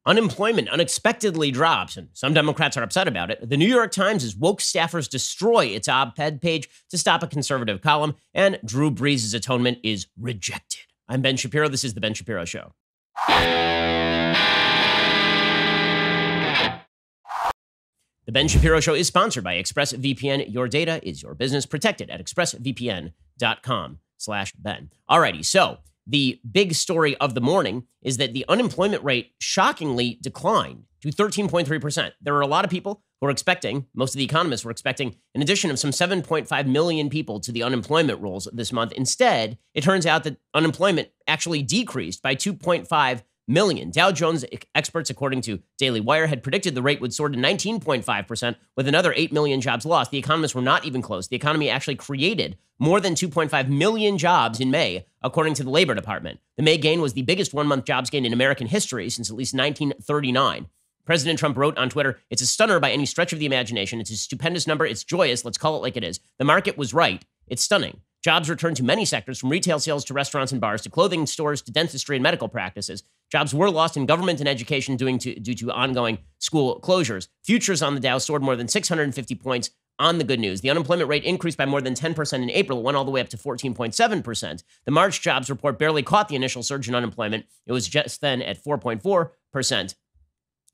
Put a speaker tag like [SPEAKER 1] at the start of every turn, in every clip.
[SPEAKER 1] Unemployment unexpectedly drops, and some Democrats are upset about it. The New York Times is woke staffers destroy its op-ed page to stop a conservative column, and Drew Brees' atonement is rejected. I'm Ben Shapiro. This is The Ben Shapiro Show. The Ben Shapiro Show is sponsored by ExpressVPN. Your data is your business. Protected at expressvpn.com/Ben. Alrighty, so the big story of the morning is that the unemployment rate shockingly declined to 13.3%. There are a lot of people who are expecting, most of the economists were expecting, an addition of some 7.5 million people to the unemployment rolls this month. Instead, it turns out that unemployment actually decreased by 2.5 million. Dow Jones experts, according to Daily Wire, had predicted the rate would soar to 19.5% with another 8 million jobs lost. The economists were not even close. The economy actually created more than 2.5 million jobs in May, according to the Labor Department. The May gain was the biggest one-month jobs gain in American history since at least 1939. President Trump wrote on Twitter, "It's a stunner by any stretch of the imagination. It's a stupendous number. It's joyous. Let's call it like it is. The market was right. It's stunning. Jobs returned to many sectors, from retail sales to restaurants and bars to clothing stores to dentistry and medical practices. Jobs were lost in government and education due to ongoing school closures. Futures on the Dow soared more than 650 points on the good news. The unemployment rate increased by more than 10% in April. It went all the way up to 14.7%. The March jobs report barely caught the initial surge in unemployment. It was just then at 4.4%.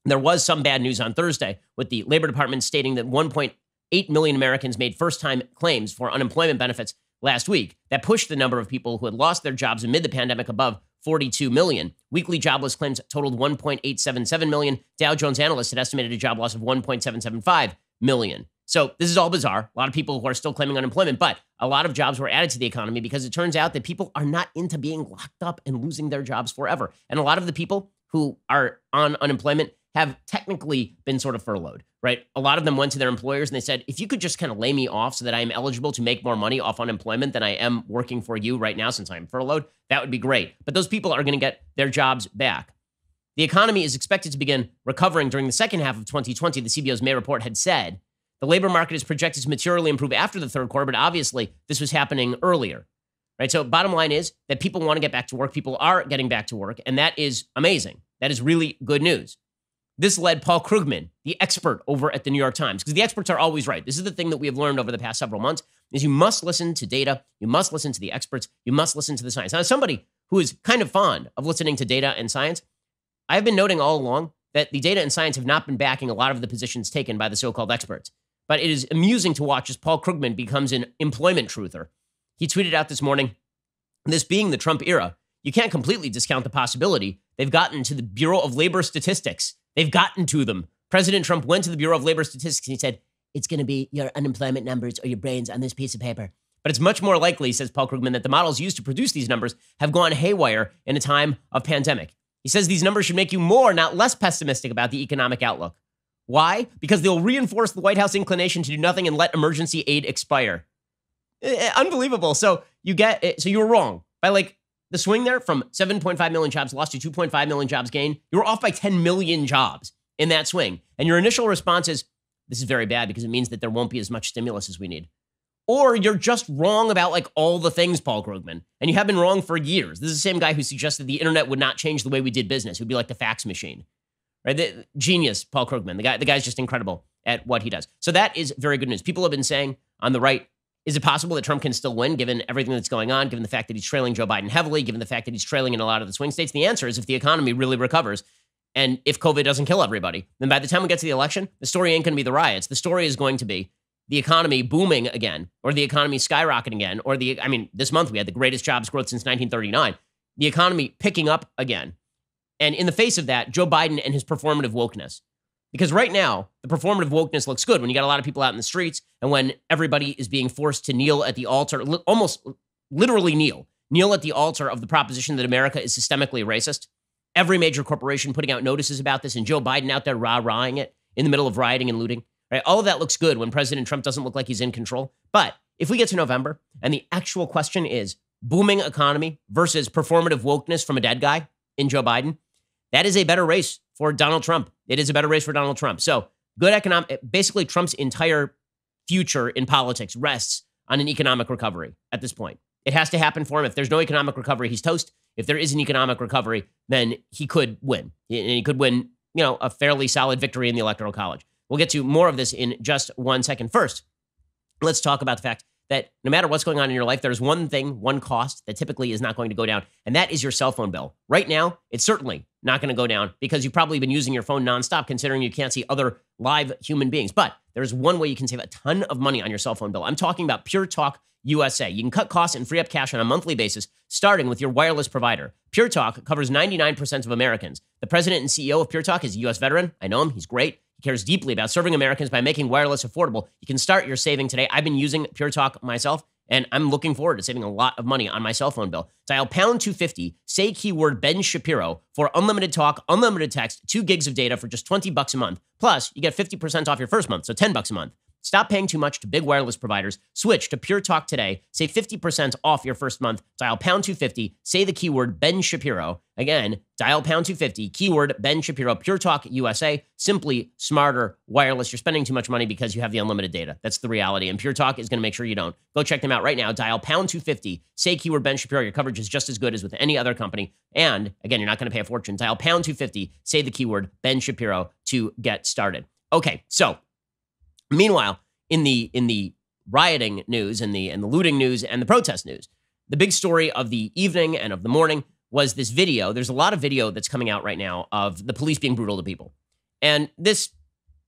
[SPEAKER 1] There was some bad news on Thursday, with the Labor Department stating that 1.8 million Americans made first-time claims for unemployment benefits last week. That pushed the number of people who had lost their jobs amid the pandemic above 42 million. Weekly jobless claims totaled 1.877 million. Dow Jones analysts had estimated a job loss of 1.775 million. So this is all bizarre. A lot of people who are still claiming unemployment, but a lot of jobs were added to the economy because it turns out that people are not into being locked up and losing their jobs forever. And a lot of the people who are on unemployment have technically been sort of furloughed, right? A lot of them went to their employers and they said, if you could just kind of lay me off so that I am eligible to make more money off unemployment than I am working for you right now since I'm furloughed, that would be great. But those people are going to get their jobs back. The economy is expected to begin recovering during the second half of 2020, the CBO's May report had said. The labor market is projected to materially improve after the third quarter, but obviously this was happening earlier, right? So bottom line is that people want to get back to work. People are getting back to work, and that is amazing. That is really good news. This led Paul Krugman, the expert over at the New York Times, because the experts are always right. This is the thing that we have learned over the past several months, is you must listen to data, you must listen to the experts, you must listen to the science. Now, as somebody who is kind of fond of listening to data and science, I've been noting all along that the data and science have not been backing a lot of the positions taken by the so-called experts. But it is amusing to watch as Paul Krugman becomes an employment truther. He tweeted out this morning, this being the Trump era, you can't completely discount the possibility they've gotten to the Bureau of Labor Statistics. They've gotten to them. President Trump went to the Bureau of Labor Statistics and he said, it's going to be your unemployment numbers or your brains on this piece of paper. But it's much more likely, says Paul Krugman, that the models used to produce these numbers have gone haywire in a time of pandemic. He says these numbers should make you more, not less pessimistic about the economic outlook. Why? Because they'll reinforce the White House inclination to do nothing and let emergency aid expire. Unbelievable. So you were wrong by the swing there from 7.5 million jobs lost to 2.5 million jobs gained. You were off by 10 million jobs in that swing. And your initial response is, this is very bad because it means that there won't be as much stimulus as we need. Or you're just wrong about all the things, Paul Krugman. And you have been wrong for years. This is the same guy who suggested the internet would not change the way we did business. It would be like the fax machine. Right? Genius, Paul Krugman. The guy's just incredible at what he does. So that is very good news. People have been saying on the right, is it possible that Trump can still win given everything that's going on, given the fact that he's trailing Joe Biden heavily, given the fact that he's trailing in a lot of the swing states? The answer is if the economy really recovers and if COVID doesn't kill everybody, then by the time we get to the election, the story ain't going to be the riots. The story is going to be the economy booming again, or the economy skyrocketing again, or this month we had the greatest jobs growth since 1939, the economy picking up again. And in the face of that, Joe Biden and his performative wokeness. Because right now, the performative wokeness looks good when you got a lot of people out in the streets and when everybody is being forced to kneel at the altar, almost literally kneel at the altar of the proposition that America is systemically racist. Every major corporation putting out notices about this and Joe Biden out there rah-rahing it in the middle of rioting and looting. Right? All of that looks good when President Trump doesn't look like he's in control. But if we get to November and the actual question is booming economy versus performative wokeness from a dead guy in Joe Biden, that is a better race for Donald Trump. It is a better race for Donald Trump. So good basically Trump's entire future in politics rests on an economic recovery at this point. It has to happen for him. If there's no economic recovery, he's toast. If there is an economic recovery, then he could win. And he could win a fairly solid victory in the Electoral College. We'll get to more of this in just 1 second. First, let's talk about the fact that no matter what's going on in your life, there's one thing, one cost that typically is not going to go down, and that is your cell phone bill. Right now, it's certainly not going to go down because you've probably been using your phone nonstop, considering you can't see other live human beings. But there's one way you can save a ton of money on your cell phone bill. I'm talking about Pure Talk USA. You can cut costs and free up cash on a monthly basis, starting with your wireless provider. Pure Talk covers 99% of Americans. The president and CEO of Pure Talk is a U.S. veteran. I know him. He's great. He cares deeply about serving Americans by making wireless affordable. You can start your saving today. I've been using Pure Talk myself, and I'm looking forward to saving a lot of money on my cell phone bill. Dial pound 250, say keyword Ben Shapiro for unlimited talk, unlimited text, 2 gigs of data for just $20 a month. Plus, you get 50% off your first month, so $10 a month. Stop paying too much to big wireless providers. Switch to Pure Talk today. Save 50% off your first month. Dial pound 250. Say the keyword Ben Shapiro. Again, dial pound 250. Keyword Ben Shapiro. Pure Talk USA. Simply smarter wireless. You're spending too much money because you have the unlimited data. That's the reality. And Pure Talk is going to make sure you don't. Go check them out right now. Dial pound 250. Say keyword Ben Shapiro. Your coverage is just as good as with any other company. And again, you're not going to pay a fortune. Dial pound 250. Say the keyword Ben Shapiro to get started. Okay, so meanwhile, in the rioting news and the looting news and the protest news, the big story of the evening and of the morning was this video. There's a lot of video that's coming out right now of the police being brutal to people. And this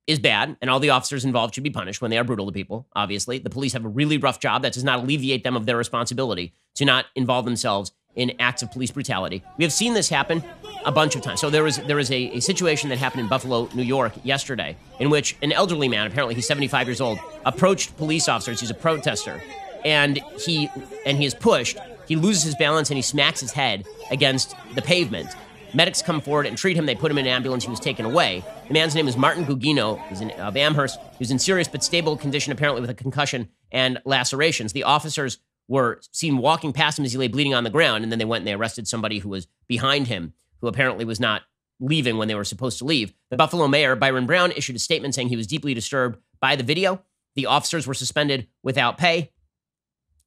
[SPEAKER 1] is bad, and all the officers involved should be punished when they are brutal to people, obviously. The police have a really rough job. That does not alleviate them of their responsibility to not involve themselves in acts of police brutality. We have seen this happen a bunch of times. So there was a situation that happened in Buffalo, New York yesterday, in which an elderly man, apparently he's 75 years old, approached police officers. He's a protester, and he is pushed. He loses his balance and he smacks his head against the pavement. Medics come forward and treat him. They put him in an ambulance. He was taken away. The man's name is Martin Gugino. He's of Amherst. He was in serious but stable condition, apparently with a concussion and lacerations. The officers were seen walking past him as he lay bleeding on the ground, and then they went and they arrested somebody who was behind him, who apparently was not leaving when they were supposed to leave. The Buffalo mayor, Byron Brown, issued a statement saying he was deeply disturbed by the video. The officers were suspended without pay.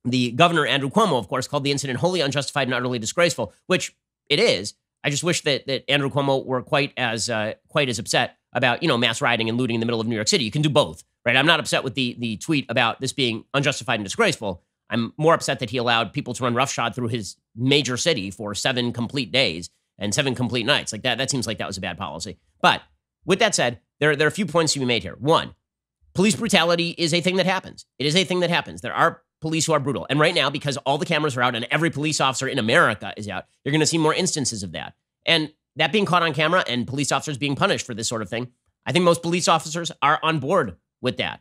[SPEAKER 1] The governor, Andrew Cuomo, of course, called the incident wholly unjustified and utterly disgraceful, which it is. I just wish that Andrew Cuomo were quite as upset about, mass rioting and looting in the middle of New York City. You can do both, right? I'm not upset with the tweet about this being unjustified and disgraceful. I'm more upset that he allowed people to run roughshod through his major city for 7 complete days and 7 complete nights. Like that seems like that was a bad policy. But with that said, there are a few points to be made here. One, police brutality is a thing that happens. It is a thing that happens. There are police who are brutal. And right now, because all the cameras are out and every police officer in America is out, you're going to see more instances of that. And that being caught on camera and police officers being punished for this sort of thing, I think most police officers are on board with that.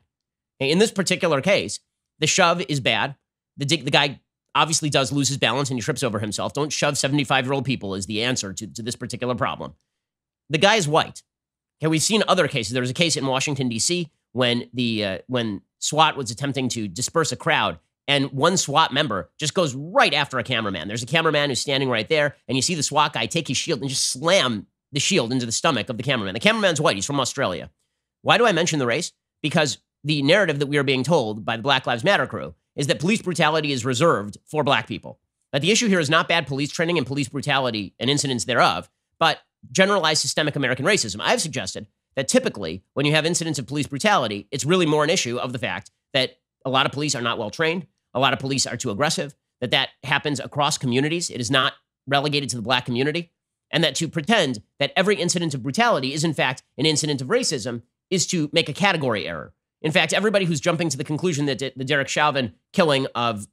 [SPEAKER 1] In this particular case, the shove is bad. The guy obviously does lose his balance and he trips over himself. Don't shove 75-year-old people is the answer to this particular problem. The guy is white. Okay, we've seen other cases. There was a case in Washington, D.C. when SWAT was attempting to disperse a crowd, and one SWAT member just goes right after a cameraman. There's a cameraman who's standing right there, and you see the SWAT guy take his shield and just slam the shield into the stomach of the cameraman. The cameraman's white. He's from Australia. Why do I mention the race? Because the narrative that we are being told by the Black Lives Matter crew is that police brutality is reserved for black people. That the issue here is not bad police training and police brutality and incidents thereof, but generalized systemic American racism. I've suggested that typically when you have incidents of police brutality, it's really more an issue of the fact that a lot of police are not well trained, a lot of police are too aggressive, that happens across communities. It is not relegated to the black community, and that to pretend that every incident of brutality is in fact an incident of racism is to make a category error. In fact, everybody who's jumping to the conclusion that the Derek Chauvin killing of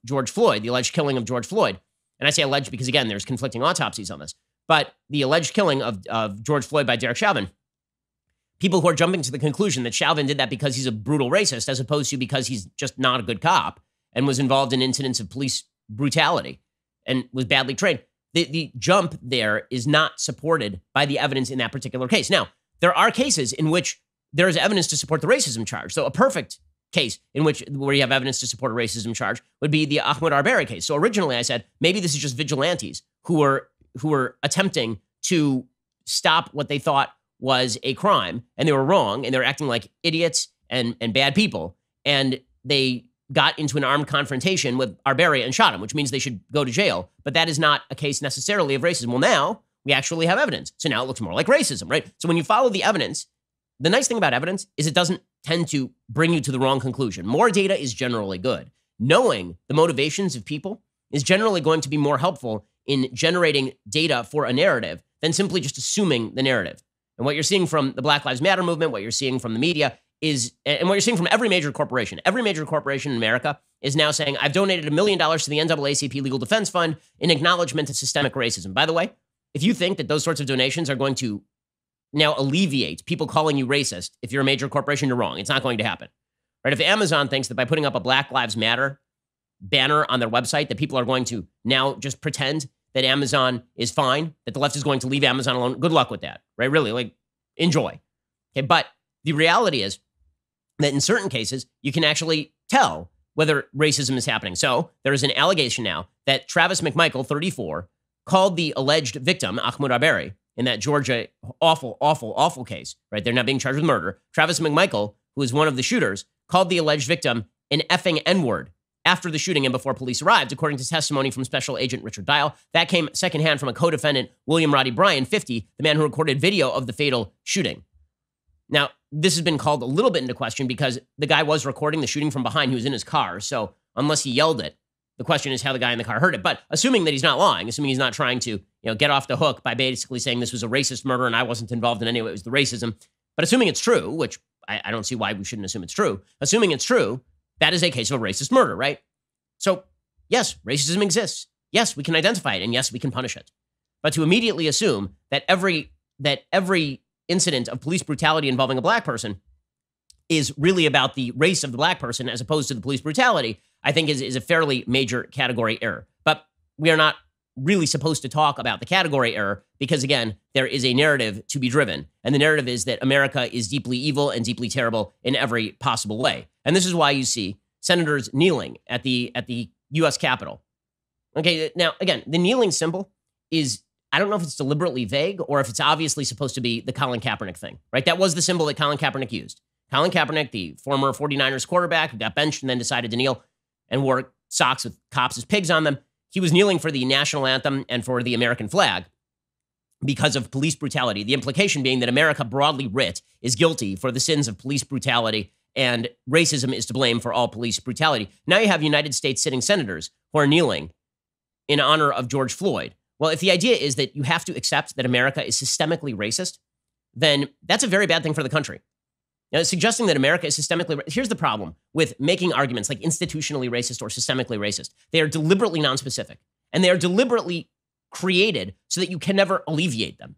[SPEAKER 1] George Floyd, the alleged killing of George Floyd, and I say alleged because, again, there's conflicting autopsies on this, but the alleged killing of George Floyd by Derek Chauvin, people who are jumping to the conclusion that Chauvin did that because he's a brutal racist as opposed to because he's just not a good cop and was involved in incidents of police brutality and was badly trained. The jump there is not supported by the evidence in that particular case. Now, there are cases in which there is evidence to support the racism charge. So a perfect case where you have evidence to support a racism charge would be the Ahmaud Arbery case. So originally I said, maybe this is just vigilantes who were attempting to stop what they thought was a crime, and they were wrong, and they were acting like idiots and bad people, and they got into an armed confrontation with Arbery and shot him, which means they should go to jail. But that is not a case necessarily of racism. Well, now We actually have evidence. So now it looks more like racism, right? So when you follow the evidence, the nice thing about evidence is it doesn't tend to bring you to the wrong conclusion. More data is generally good. Knowing the motivations of people is generally going to be more helpful in generating data for a narrative than simply just assuming the narrative. And what you're seeing from the Black Lives Matter movement, what you're seeing from the media is, and what you're seeing from every major corporation in America is now saying, I've donated $1 million to the NAACP Legal Defense Fund in acknowledgement of systemic racism. By the way, if you think that those sorts of donations are going to now alleviate people calling you racist, if you're a major corporation, you're wrong. It's not going to happen. Right? If Amazon thinks that by putting up a Black Lives Matter banner on their website, that people are going to now just pretend that Amazon is fine, that the left is going to leave Amazon alone, good luck with that, right? Really, like, enjoy. Okay, but the reality is that in certain cases, you can actually tell whether racism is happening. So there is an allegation now that Travis McMichael, 34, called the alleged victim, Ahmaud Arbery, in that Georgia awful case, right? They're now being charged with murder. Travis McMichael, who is one of the shooters, called the alleged victim an effing N-word after the shooting and before police arrived, according to testimony from Special Agent Richard Dial. That came secondhand from a co-defendant, William Roddy Bryan, 50, the man who recorded video of the fatal shooting. Now, this has been called a little bit into question because the guy was recording the shooting from behind. He was in his car. So unless he yelled it, the question is how the guy in the car heard it. But assuming that he's not lying, assuming he's not trying to, get off the hook by basically saying this was a racist murder and I wasn't involved in any way, it was the racism. But assuming it's true, which I don't see why we shouldn't assume it's true. Assuming it's true, that is a case of a racist murder, right? So yes, racism exists. Yes, we can identify it, and yes, we can punish it. But to immediately assume that every incident of police brutality involving a black person is really about the race of the black person as opposed to the police brutality, I think is a fairly major category error. But we are not really supposed to talk about the category error because, again, there is a narrative to be driven. And the narrative is that America is deeply evil and deeply terrible in every possible way. And this is why you see senators kneeling at the U.S. Capitol. Okay, now, again, the kneeling symbol is, I don't know if it's deliberately vague or if it's obviously supposed to be the Colin Kaepernick thing, right? That was the symbol that Colin Kaepernick used. Colin Kaepernick, the former 49ers quarterback who got benched and then decided to kneel and wore socks with cops as pigs on them, he was kneeling for the national anthem and for the American flag because of police brutality. The implication being that America, broadly writ, is guilty for the sins of police brutality and racism is to blame for all police brutality. Now you have United States sitting senators who are kneeling in honor of George Floyd. Well, if the idea is that you have to accept that America is systemically racist, then that's a very bad thing for the country. Now, suggesting that America is systemically, here's the problem with making arguments like institutionally racist or systemically racist. They are deliberately nonspecific, and they are deliberately created so that you can never alleviate them.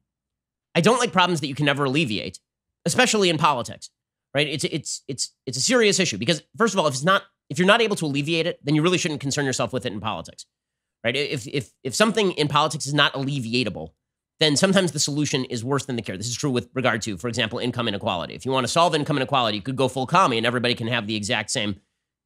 [SPEAKER 1] I don't like problems that you can never alleviate, especially in politics, right? It's a serious issue because, first of all, if you're not able to alleviate it, then you really shouldn't concern yourself with it in politics, right? If something in politics is not alleviatable, then sometimes the solution is worse than the cure. This is true with regard to, for example, income inequality. If you want to solve income inequality, you could go full commie and everybody can have the exact same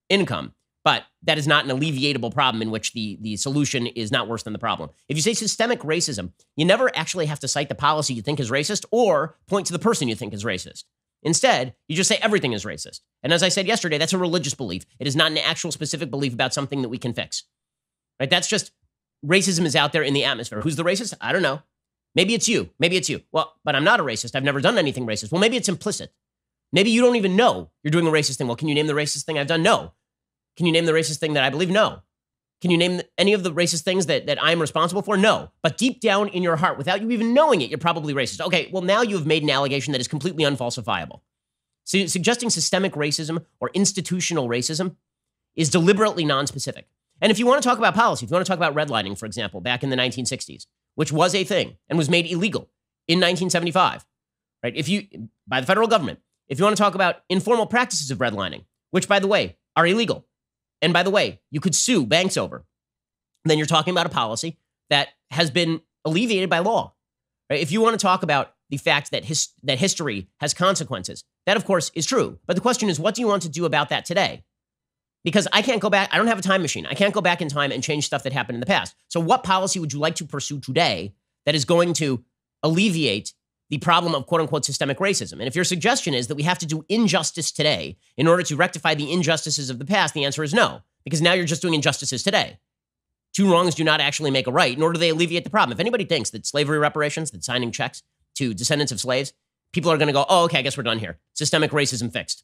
[SPEAKER 1] income. But that is not an alleviatable problem in which the solution is not worse than the problem. If you say systemic racism, you never actually have to cite the policy you think is racist or point to the person you think is racist. Instead, you just say everything is racist. And as I said yesterday, that's a religious belief. It is not an actual specific belief about something that we can fix. Right? That's just racism is out there in the atmosphere. Who's the racist? I don't know. Maybe it's you. Maybe it's you. Well, but I'm not a racist. I've never done anything racist. Well, maybe it's implicit. Maybe you don't even know you're doing a racist thing. Well, can you name the racist thing I've done? No. Can you name the racist thing that I believe? No. Can you name any of the racist things that I'm responsible for? No. But deep down in your heart, without you even knowing it, you're probably racist. Okay, well, now you have made an allegation that is completely unfalsifiable. So suggesting systemic racism or institutional racism is deliberately nonspecific. And if you want to talk about policy, if you want to talk about redlining, for example, back in the 1960s, which was a thing and was made illegal in 1975, right? By the federal government, if you want to talk about informal practices of redlining, which, by the way, are illegal, and by the way, you could sue banks over, then you're talking about a policy that has been alleviated by law, right? If you want to talk about the fact that history has consequences, that, of course, is true. But the question is, what do you want to do about that today? Because I can't go back. I don't have a time machine. I can't go back in time and change stuff that happened in the past. So what policy would you like to pursue today that is going to alleviate the problem of quote unquote systemic racism? And if your suggestion is that we have to do injustice today in order to rectify the injustices of the past, the answer is no, because now you're just doing injustices today. Two wrongs do not actually make a right, nor do they alleviate the problem. If anybody thinks that slavery reparations, that signing checks to descendants of slaves, people are going to go, oh, okay, I guess we're done here. Systemic racism fixed.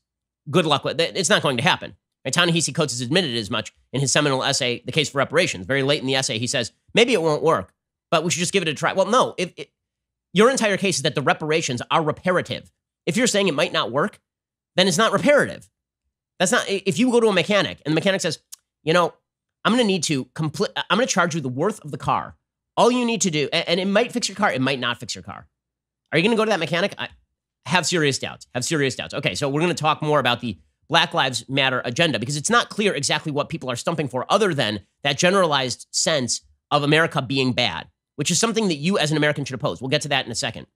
[SPEAKER 1] Good luck with it. It's not going to happen. And Ta-Nehisi Coates has admitted as much in his seminal essay, The Case for Reparations. Very late in the essay, he says, maybe it won't work, but we should just give it a try. Well, no, your entire case is that the reparations are reparative. If you're saying it might not work, then it's not reparative. That's not, if you go to a mechanic and the mechanic says, you know, I'm going to charge you the worth of the car. All you need to do, and it might fix your car, it might not fix your car. Are you going to go to that mechanic? I have serious doubts. Okay, so we're going to talk more about the Black Lives Matter agenda because it's not clear exactly what people are stumping for other than that generalized sense of America being bad, which is something that you as an American should oppose. We'll get to that in a second.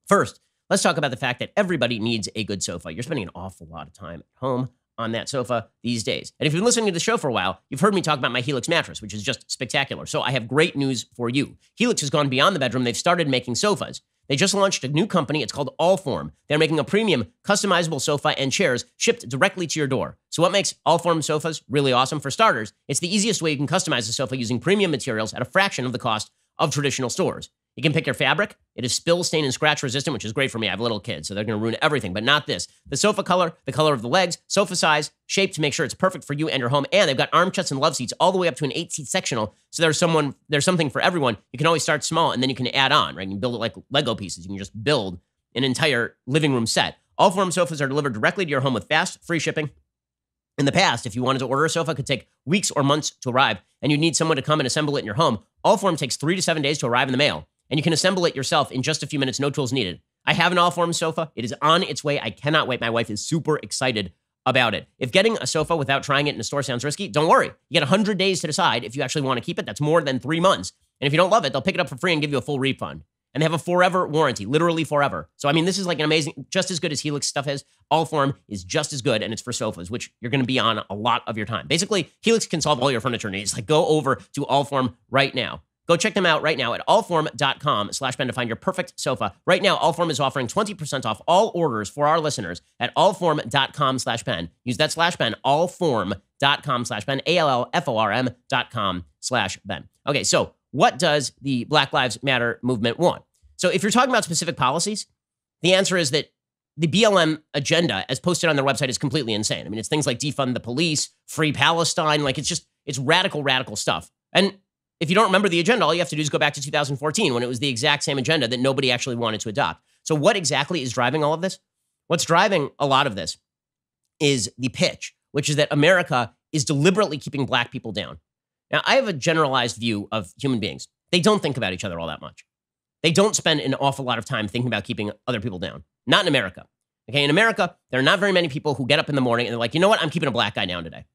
[SPEAKER 1] First, let's talk about the fact that everybody needs a good sofa. You're spending an awful lot of time at home on that sofa these days. And if you've been listening to the show for a while, you've heard me talk about my Helix mattress, which is just spectacular. So I have great news for you. Helix has gone beyond the bedroom. They've started making sofas. They just launched a new company. It's called Allform. They're making a premium customizable sofa and chairs shipped directly to your door. So what makes Allform sofas really awesome? For starters, it's the easiest way you can customize a sofa using premium materials at a fraction of the cost of traditional stores. You can pick your fabric. It is spill, stain, and scratch resistant, which is great for me. I have little kids, so they're going to ruin everything, but not this. The sofa color, the color of the legs, sofa size, shape to make sure it's perfect for you and your home. And they've got armrests and love seats all the way up to an 8-seat sectional. So there's something for everyone. You can always start small and then you can add on, right? You can build it like Lego pieces. You can just build an entire living room set. Allform sofas are delivered directly to your home with fast, free shipping. In the past, if you wanted to order a sofa, it could take weeks or months to arrive, and you'd need someone to come and assemble it in your home. Allform takes 3 to 7 days to arrive in the mail, and you can assemble it yourself in just a few minutes, no tools needed. I have an Allform sofa. It is on its way. I cannot wait. My wife is super excited about it. If getting a sofa without trying it in a store sounds risky, don't worry. You get 100 days to decide if you actually want to keep it. That's more than 3 months. And if you don't love it, they'll pick it up for free and give you a full refund. And they have a forever warranty, literally forever. So, I mean, this is like an amazing, just as good as Helix stuff is. Allform is just as good, and it's for sofas, which you're going to be on a lot of your time. Basically, Helix can solve all your furniture needs. Like, go over to Allform right now. Go check them out right now at allform.com/Ben to find your perfect sofa. Right now, Allform is offering 20% off all orders for our listeners at allform.com/Ben. Use that /Ben, allform.com/Ben, ALLFORM.com/Ben. Okay, so what does the Black Lives Matter movement want? So if you're talking about specific policies, the answer is that the BLM agenda, as posted on their website, is completely insane. I mean, it's things like defund the police, free Palestine, like it's radical stuff. And if you don't remember the agenda, all you have to do is go back to 2014 when it was the exact same agenda that nobody actually wanted to adopt. So what exactly is driving all of this? What's driving a lot of this is the pitch, which is that America is deliberately keeping black people down. Now, I have a generalized view of human beings. They don't think about each other all that much. They don't spend an awful lot of time thinking about keeping other people down. Not in America. Okay, in America, there are not very many people who get up in the morning and they're like, you know what, I'm keeping a black guy down today.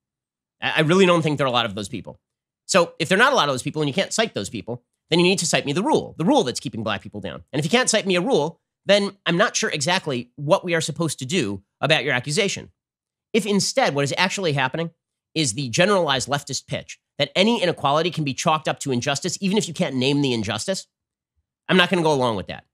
[SPEAKER 1] I really don't think there are a lot of those people. So if there are not a lot of those people and you can't cite those people, then you need to cite me the rule that's keeping black people down. And if you can't cite me a rule, then I'm not sure exactly what we are supposed to do about your accusation. If instead what is actually happening is the generalized leftist pitch that any inequality can be chalked up to injustice, even if you can't name the injustice, I'm not going to go along with that.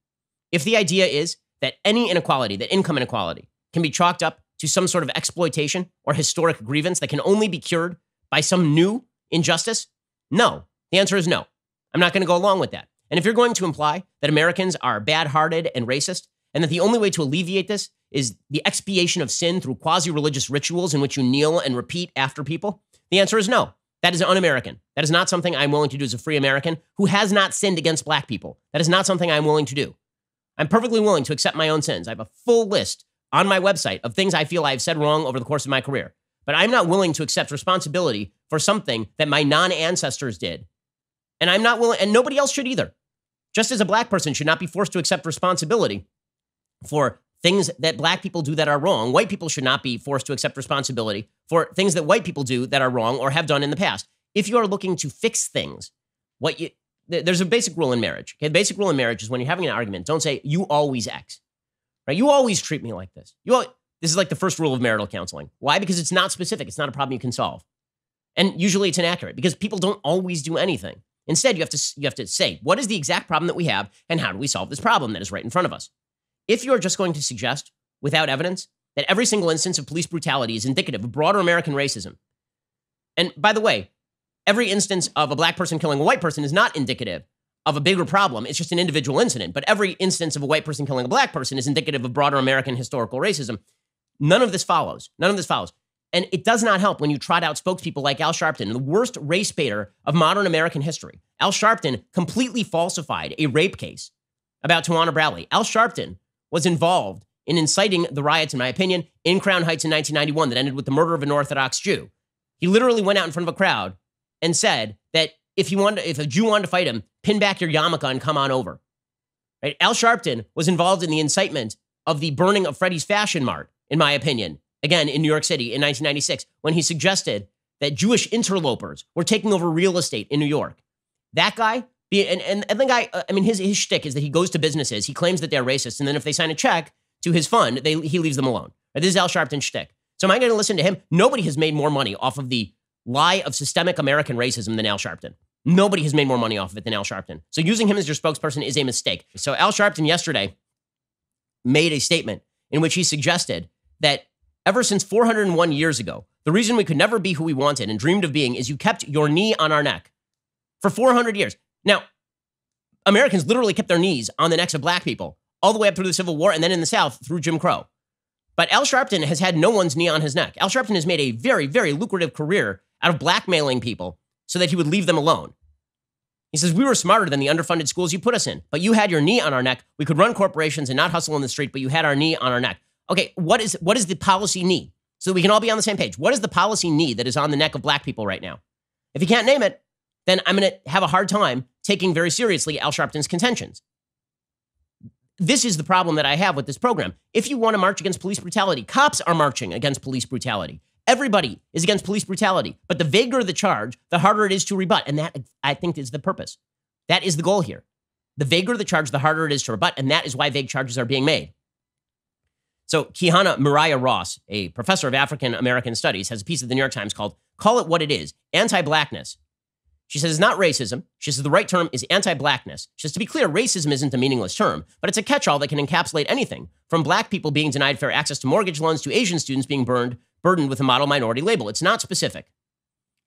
[SPEAKER 1] If the idea is that any inequality, that income inequality, can be chalked up to some sort of exploitation or historic grievance that can only be cured by some new injustice, no. The answer is no. I'm not going to go along with that. And if you're going to imply that Americans are bad-hearted and racist, and that the only way to alleviate this is the expiation of sin through quasi-religious rituals in which you kneel and repeat after people, the answer is no. That is un-American. That is not something I'm willing to do as a free American who has not sinned against black people. That is not something I'm willing to do. I'm perfectly willing to accept my own sins. I have a full list on my website of things I feel I've said wrong over the course of my career. But I'm not willing to accept responsibility for something that my non-ancestors did. And I'm not willing, and nobody else should either. Just as a black person should not be forced to accept responsibility for things that black people do that are wrong, white people should not be forced to accept responsibility for things that white people do that are wrong or have done in the past. If you are looking to fix things, there's a basic rule in marriage. Okay? The basic rule in marriage is when you're having an argument, don't say, you always X. Right? You always treat me like this. This is like the first rule of marital counseling. Why? Because it's not specific. It's not a problem you can solve. And usually it's inaccurate because people don't always do anything. Instead, you have to say, what is the exact problem that we have and how do we solve this problem that is right in front of us? If you're just going to suggest, without evidence, that every single instance of police brutality is indicative of broader American racism, and by the way, every instance of a black person killing a white person is not indicative of a bigger problem. It's just an individual incident. But every instance of a white person killing a black person is indicative of broader American historical racism. None of this follows. None of this follows. And it does not help when you trot out spokespeople like Al Sharpton, the worst race baiter of modern American history. Al Sharpton completely falsified a rape case about Tawana Bradley. Al Sharpton was involved in inciting the riots, in my opinion, in Crown Heights in 1991 that ended with the murder of an Orthodox Jew. He literally went out in front of a crowd and said that if a Jew wanted to fight him, pin back your yarmulke and come on over. Right? Al Sharpton was involved in the incitement of the burning of Freddie's Fashion Mart, in my opinion, again, in New York City in 1996, when he suggested that Jewish interlopers were taking over real estate in New York. That guy, and the guy, I mean, his shtick is that he goes to businesses, he claims that they're racist, and then if they sign a check to his fund, he leaves them alone. This is Al Sharpton's shtick. So am I going to listen to him? Nobody has made more money off of the lie of systemic American racism than Al Sharpton. Nobody has made more money off of it than Al Sharpton. So using him as your spokesperson is a mistake. So Al Sharpton yesterday made a statement in which he suggested that ever since 401 years ago, the reason we could never be who we wanted and dreamed of being is you kept your knee on our neck for 400 years. Now, Americans literally kept their knees on the necks of black people all the way up through the Civil War and then in the South through Jim Crow. But Al Sharpton has had no one's knee on his neck. Al Sharpton has made a very, very lucrative career out of blackmailing people so that he would leave them alone. He says, we were smarter than the underfunded schools you put us in, but you had your knee on our neck. We could run corporations and not hustle in the street, but you had our knee on our neck. Okay, what is the policy knee? So that we can all be on the same page. What is the policy knee that is on the neck of black people right now? If you can't name it, then I'm going to have a hard time taking very seriously Al Sharpton's contentions. This is the problem that I have with this program. If you want to march against police brutality, cops are marching against police brutality. Everybody is against police brutality. But the vaguer the charge, the harder it is to rebut. And that, I think, is the purpose. That is the goal here. The vaguer the charge, the harder it is to rebut. And that is why vague charges are being made. So Kihana Mariah Ross, a professor of African American studies, has a piece of the New York Times called Call It What It Is, Anti-Blackness. She says it's not racism. She says the right term is anti-blackness. She says, to be clear, racism isn't a meaningless term, but it's a catch-all that can encapsulate anything, from black people being denied fair access to mortgage loans to Asian students being burdened with a model minority label. It's not specific.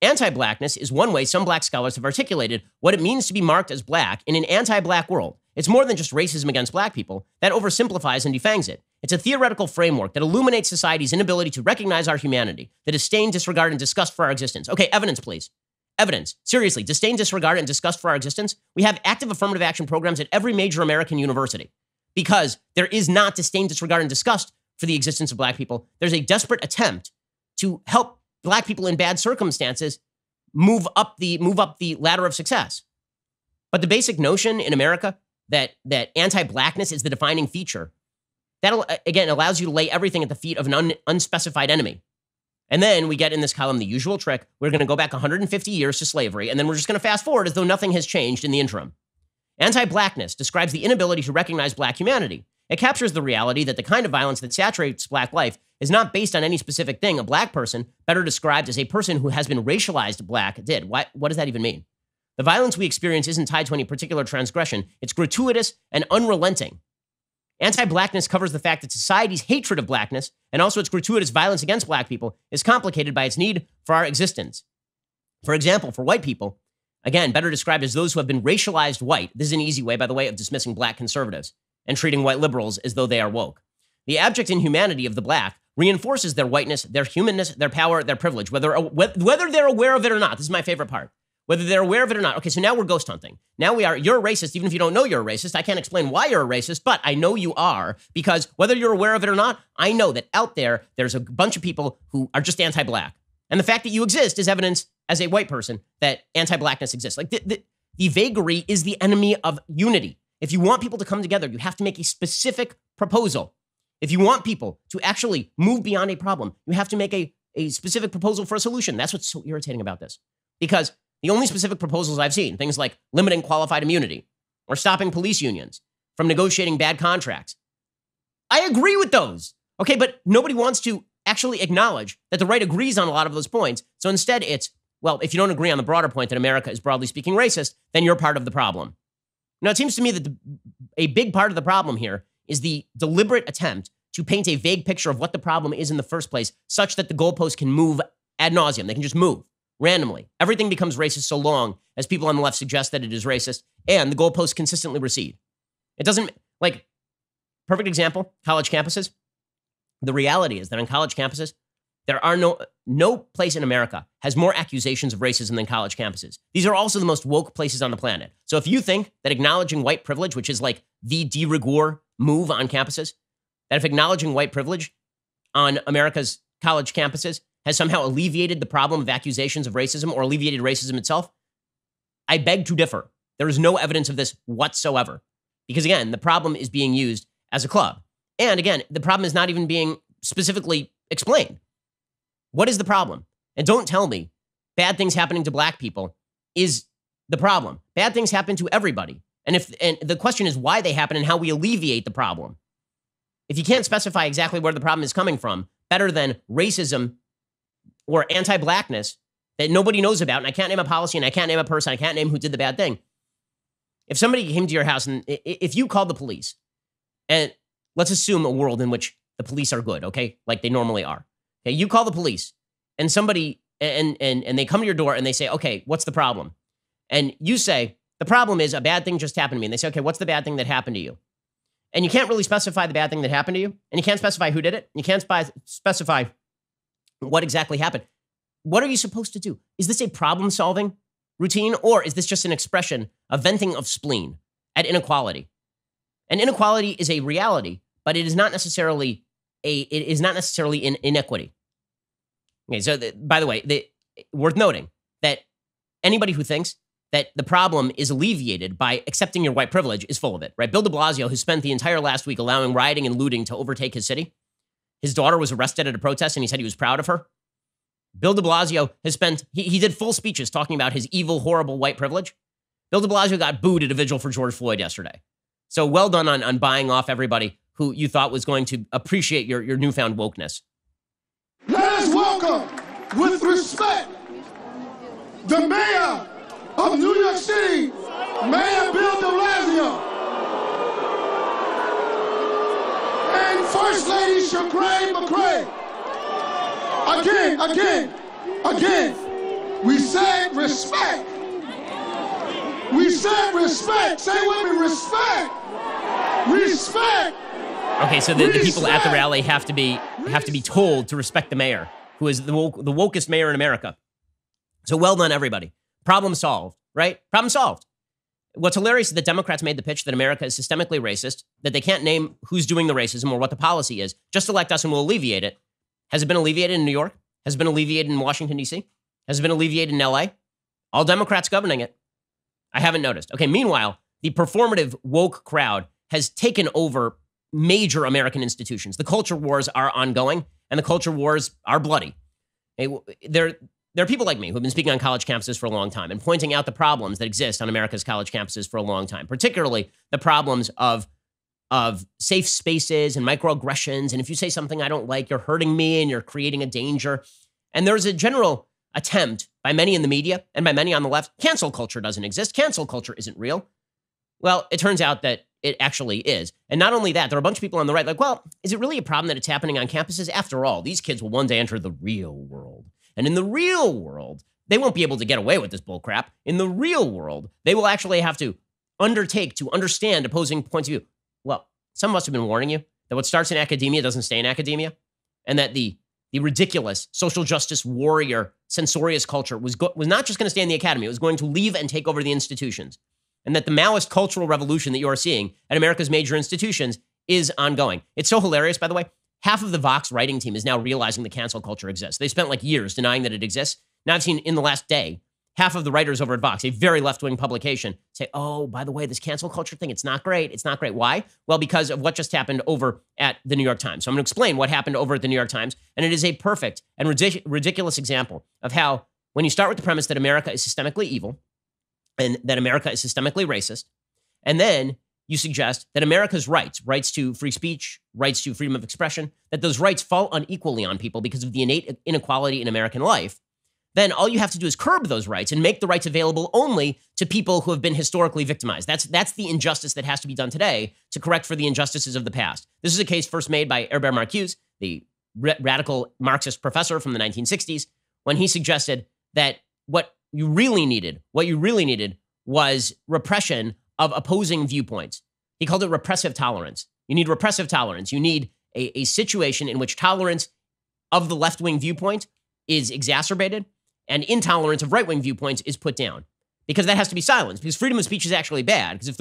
[SPEAKER 1] Anti-blackness is one way some black scholars have articulated what it means to be marked as black in an anti-black world. It's more than just racism against black people. That oversimplifies and defangs it. It's a theoretical framework that illuminates society's inability to recognize our humanity, the disdain, disregard, and disgust for our existence. Okay, evidence, please. Evidence. Seriously, disdain, disregard, and disgust for our existence. We have active affirmative action programs at every major American university because there is not disdain, disregard, and disgust for the existence of black people. There's a desperate attempt to help black people in bad circumstances move up the ladder of success. But the basic notion in America that anti-blackness is the defining feature, that, again, allows you to lay everything at the feet of an unspecified enemy. And then we get in this column the usual trick. We're going to go back 150 years to slavery, and then we're just going to fast forward as though nothing has changed in the interim. Anti-blackness describes the inability to recognize black humanity. It captures the reality that the kind of violence that saturates black life is not based on any specific thing a black person, better described as a person who has been racialized black, did. What does that even mean? The violence we experience isn't tied to any particular transgression. It's gratuitous and unrelenting. Anti-blackness covers the fact that society's hatred of blackness and also its gratuitous violence against black people is complicated by its need for our existence. For example, for white people, again, better described as those who have been racialized white. This is an easy way, by the way, of dismissing black conservatives and treating white liberals as though they are woke. The abject inhumanity of the black reinforces their whiteness, their humanness, their power, their privilege, whether they're aware of it or not. This is my favorite part. Whether they're aware of it or not. Okay, so now we're ghost hunting. Now you're a racist, even if you don't know you're a racist. I can't explain why you're a racist, but I know you are, because whether you're aware of it or not, I know that out there's a bunch of people who are just anti-black. And the fact that you exist is evidence as a white person that anti-blackness exists. Like the vagary is the enemy of unity. If you want people to come together, you have to make a specific proposal. If you want people to actually move beyond a problem, you have to make a specific proposal for a solution. That's what's so irritating about this. Because the only specific proposals I've seen, things like limiting qualified immunity or stopping police unions from negotiating bad contracts. I agree with those. Okay, but nobody wants to actually acknowledge that the right agrees on a lot of those points. So instead it's, well, if you don't agree on the broader point that America is broadly speaking racist, then you're part of the problem. Now, it seems to me that a big part of the problem here is the deliberate attempt to paint a vague picture of what the problem is in the first place, such that the goalposts can move ad nauseum. They can just move. randomly. Everything becomes racist so long as people on the left suggest that it is racist, and the goalposts consistently recede. It doesn't, like, perfect example, college campuses. The reality is that on college campuses, there are no place in America has more accusations of racism than college campuses. These are also the most woke places on the planet. So if you think that acknowledging white privilege, which is like the de rigueur move on campuses, that if acknowledging white privilege on America's college campuses has somehow alleviated the problem of accusations of racism or alleviated racism itself, I beg to differ. There is no evidence of this whatsoever. Because again, the problem is being used as a club. And again, the problem is not even being specifically explained. What is the problem? And don't tell me bad things happening to black people is the problem. Bad things happen to everybody. And the question is why they happen and how we alleviate the problem. If you can't specify exactly where the problem is coming from, better than racism or anti-blackness that nobody knows about, and I can't name a policy and I can't name a person, I can't name who did the bad thing. If somebody came to your house and if you called the police, and let's assume a world in which the police are good, okay, like they normally are. Okay, you call the police and somebody, and they come to your door and they say, okay, what's the problem? And you say, the problem is a bad thing just happened to me. And they say, okay, what's the bad thing that happened to you? And you can't really specify the bad thing that happened to you. And you can't specify who did it. You can't specify what exactly happened. What are you supposed to do? Is this a problem-solving routine, or is this just an expression of venting of spleen at inequality? And inequality is a reality, but it is not necessarily in inequity. Okay, so by the way, worth noting that anybody who thinks that the problem is alleviated by accepting your white privilege is full of it, right? Bill de Blasio, who spent the entire last week allowing rioting and looting to overtake his city, his daughter was arrested at a protest and he said he was proud of her. Bill de Blasio has he did full speeches talking about his evil, horrible white privilege. Bill de Blasio got booed at a vigil for George Floyd yesterday. So well done on buying off everybody who you thought was going to appreciate your newfound wokeness.
[SPEAKER 2] Let us welcome, with respect, the mayor of New York City, Mayor Bill de Blasio, and First Lady Shapiro McCray. Again, we said respect. We said respect. Say with me, respect. Respect.
[SPEAKER 1] Okay, so the people at the rally have to be told to respect the mayor, who is the wokest mayor in America. So well done, everybody. Problem solved, right? Problem solved. What's hilarious is that Democrats made the pitch that America is systemically racist, that they can't name who's doing the racism or what the policy is. Just elect us and we'll alleviate it. Has it been alleviated in New York? Has it been alleviated in Washington, D.C.? Has it been alleviated in L.A.? All Democrats governing it. I haven't noticed. Okay, meanwhile, the performative woke crowd has taken over major American institutions. The culture wars are ongoing, and the culture wars are bloody. There are people like me who have been speaking on college campuses for a long time and pointing out the problems that exist on America's college campuses for a long time, particularly the problems of safe spaces and microaggressions. And if you say something I don't like, you're hurting me and you're creating a danger. And there's a general attempt by many in the media and by many on the left. Cancel culture doesn't exist. Cancel culture isn't real. Well, it turns out that it actually is. And not only that, there are a bunch of people on the right like, well, is it really a problem that it's happening on campuses? After all, these kids will one day enter the real world. And in the real world, they won't be able to get away with this bullcrap. In the real world, they will actually have to undertake to understand opposing points of view. Well, some of us have been warning you that what starts in academia doesn't stay in academia, and that the ridiculous social justice warrior censorious culture was not just going to stay in the academy, it was going to leave and take over the institutions, and that the Maoist cultural revolution that you are seeing at America's major institutions is ongoing. It's so hilarious, by the way. Half of the Vox writing team is now realizing the cancel culture exists. They spent like years denying that it exists. Now I've seen in the last day, half of the writers over at Vox, a very left-wing publication, say, oh, by the way, this cancel culture thing, it's not great. It's not great. Why? Well, because of what just happened over at the New York Times. So I'm going to explain what happened over at the New York Times. And it is a perfect and ridiculous example of how when you start with the premise that America is systemically evil and that America is systemically racist, and then you suggest that America's rights to free speech, rights to freedom of expression, that those rights fall unequally on people because of the innate inequality in American life, then all you have to do is curb those rights and make the rights available only to people who have been historically victimized. That's the injustice that has to be done today to correct for the injustices of the past. This is a case first made by Herbert Marcuse, the radical Marxist professor from the 1960s, when he suggested that what you really needed was repression of opposing viewpoints. He called it repressive tolerance. You need repressive tolerance. You need a situation in which tolerance of the left-wing viewpoint is exacerbated and intolerance of right-wing viewpoints is put down, because that has to be silenced, because freedom of speech is actually bad. Because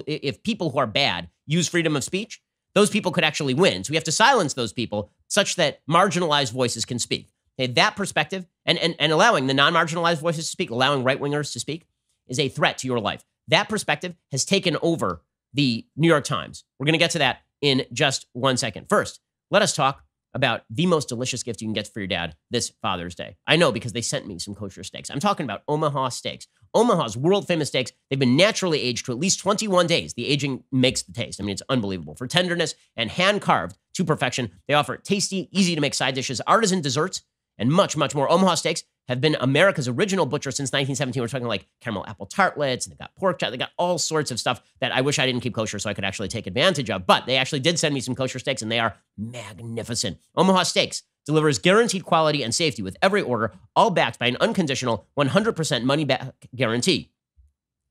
[SPEAKER 1] if people who are bad use freedom of speech, those people could actually win. So we have to silence those people such that marginalized voices can speak. Okay, that perspective and allowing the non-marginalized voices to speak, allowing right-wingers to speak, is a threat to your life. That perspective has taken over the New York Times. We're going to get to that in just 1 second. First, let us talk about the most delicious gift you can get for your dad this Father's Day. I know, because they sent me some kosher steaks. I'm talking about Omaha steaks. Omaha's world-famous steaks, they've been naturally aged to at least 21 days. The aging makes the taste. I mean, it's unbelievable. For tenderness and hand-carved to perfection, they offer tasty, easy-to-make side dishes, artisan desserts, and much, much more. Omaha steaks have been America's original butcher since 1917. We're talking like caramel apple tartlets, and they got pork chop. They got all sorts of stuff that I wish I didn't keep kosher so I could actually take advantage of. But they actually did send me some kosher steaks, and they are magnificent. Omaha Steaks delivers guaranteed quality and safety with every order, all backed by an unconditional 100% money-back guarantee.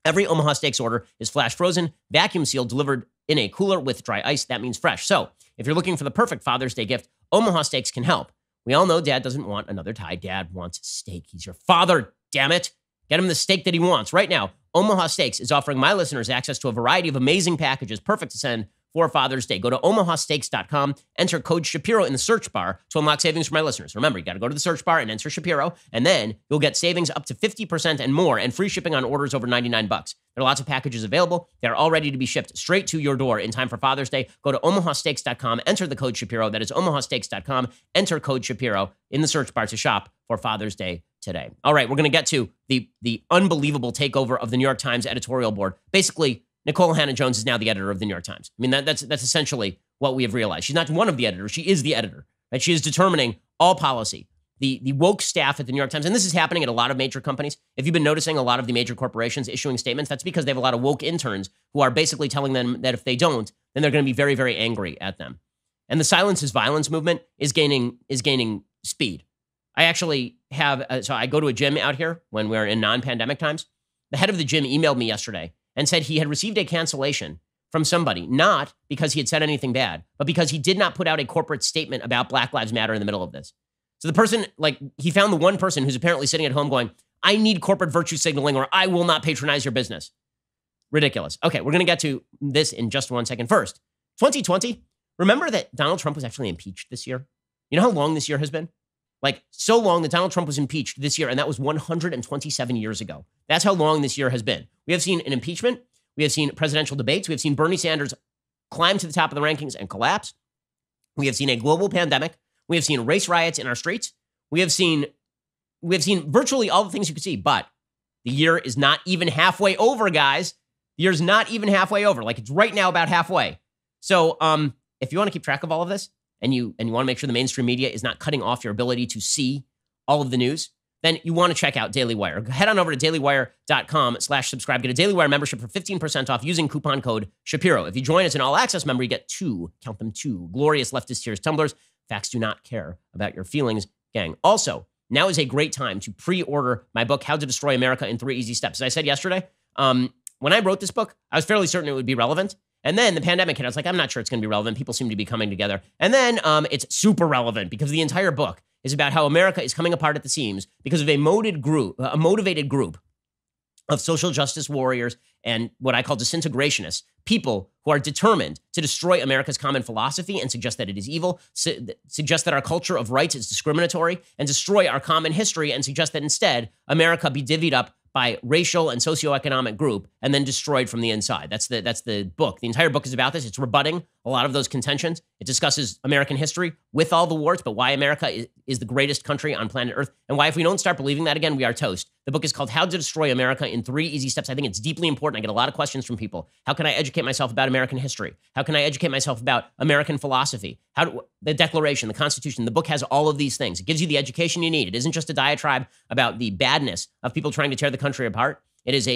[SPEAKER 1] Every Omaha Steaks order is flash frozen, vacuum sealed, delivered in a cooler with dry ice. That means fresh. So if you're looking for the perfect Father's Day gift, Omaha Steaks can help. We all know Dad doesn't want another tie. Dad wants steak. He's your father, damn it. Get him the steak that he wants. Right now, Omaha Steaks is offering my listeners access to a variety of amazing packages perfect to send for Father's Day. Go to omahasteaks.com, enter code Shapiro in the search bar to unlock savings for my listeners. Remember, you got to go to the search bar and enter Shapiro, and then you'll get savings up to 50% and more, and free shipping on orders over $99. There are lots of packages available. They're all ready to be shipped straight to your door in time for Father's Day. Go to omahasteaks.com, enter the code Shapiro. That is omahasteaks.com. Enter code Shapiro in the search bar to shop for Father's Day today. All right, we're going to get to the unbelievable takeover of the New York Times editorial board. Basically, Nicole Hannah-Jones is now the editor of the New York Times. I mean, that's essentially what we have realized. She's not one of the editors. She is the editor. Right? She is determining all policy. The woke staff at the New York Times, and this is happening at a lot of major companies. If you've been noticing a lot of the major corporations issuing statements, that's because they have a lot of woke interns who are basically telling them that if they don't, then they're going to be very, very angry at them. And the silence is violence movement is gaining speed. I actually have, so I go to a gym out here when we're in non-pandemic times. The head of the gym emailed me yesterday and said he had received a cancellation from somebody, not because he had said anything bad, but because he did not put out a corporate statement about Black Lives Matter in the middle of this. So the person, he found the one person who's apparently sitting at home going, I need corporate virtue signaling or I will not patronize your business. Ridiculous. Okay, we're going to get to this in just 1 second. First, 2020, remember that Donald Trump was actually impeached this year? You know how long this year has been? So long that Donald Trump was impeached this year, and that was 127 years ago. That's how long this year has been. We have seen an impeachment. We have seen presidential debates. We have seen Bernie Sanders climb to the top of the rankings and collapse. We have seen a global pandemic. We have seen race riots in our streets. We have seen virtually all the things you could see, but the year is not even halfway over, guys. The year's not even halfway over. It's right now about halfway. So if you want to keep track of all of this, and you want to make sure the mainstream media is not cutting off your ability to see all of the news, then you want to check out Daily Wire. Head on over to dailywire.com/subscribe. Get a Daily Wire membership for 15% off using coupon code Shapiro. If you join as an all-access member, you get two glorious leftist tears tumblers. Facts do not care about your feelings, gang. Also, now is a great time to pre-order my book, How to Destroy America in 3 Easy Steps. As I said yesterday, when I wrote this book, I was fairly certain it would be relevant. And then the pandemic hit. I was like, I'm not sure it's going to be relevant. People seem to be coming together. And then it's super relevant because the entire book is about how America is coming apart at the seams because of a motivated group of social justice warriors and what I call disintegrationists, people who are determined to destroy America's common philosophy and suggest that it is evil, suggest that our culture of rights is discriminatory, and destroy our common history and suggest that instead America be divvied up by racial and socioeconomic group and then destroyed from the inside. That's the book. The entire book is about this. It's rebutting a lot of those contentions. It discusses American history with all the warts, but why America is the greatest country on planet Earth, and why if we don't start believing that again, we are toast. The book is called How to Destroy America in 3 Easy Steps. I think it's deeply important. I get a lot of questions from people. How can I educate myself about American history? How can I educate myself about American philosophy? The Declaration, the Constitution, the book has all of these things. It gives you the education you need. It isn't just a diatribe about the badness of people trying to tear the country apart. It is